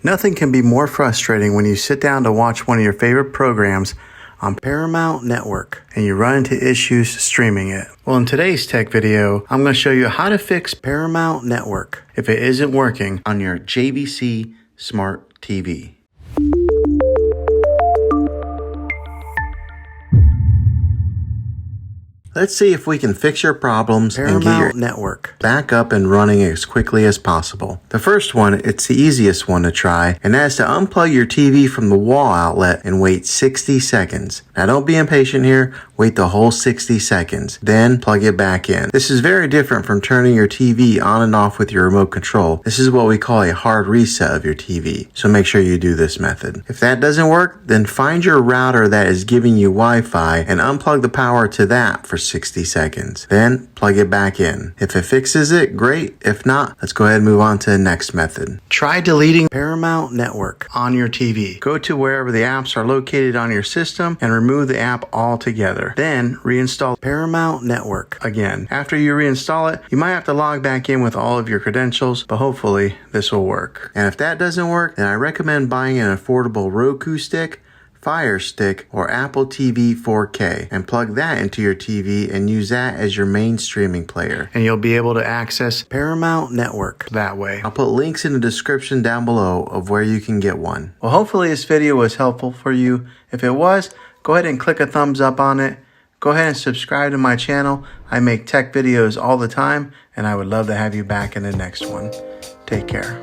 Nothing can be more frustrating when you sit down to watch one of your favorite programs on Paramount Network and you run into issues streaming it. Well, in today's tech video, I'm going to show you how to fix Paramount Network if it isn't working on your JVC Smart TV. Let's see if we can fix your problems and get your network back up and running as quickly as possible. The first one, it's the easiest one to try, and that's to unplug your TV from the wall outlet and wait 60 seconds. Now don't be impatient here, wait the whole 60 seconds, then plug it back in. This is very different from turning your TV on and off with your remote control. This is what we call a hard reset of your TV, so make sure you do this method. If that doesn't work, then find your router that is giving you Wi-Fi and unplug the power to that for 60 seconds. Then plug it back in. If it fixes it, great. If not, let's go ahead and move on to the next method. Try deleting Paramount Network on your TV. Go to wherever the apps are located on your system and remove the app altogether. Then reinstall Paramount Network again. After you reinstall it, you might have to log back in with all of your credentials, but hopefully this will work. And if that doesn't work, then I recommend buying an affordable Roku stick, Fire Stick, or Apple TV 4K and plug that into your TV and use that as your main streaming player. And you'll be able to access Paramount Network that way. I'll put links in the description down below of where you can get one. Well, hopefully this video was helpful for you. If it was, go ahead and click a thumbs up on it. Go ahead and subscribe to my channel. I make tech videos all the time, and I would love to have you back in the next one. Take care.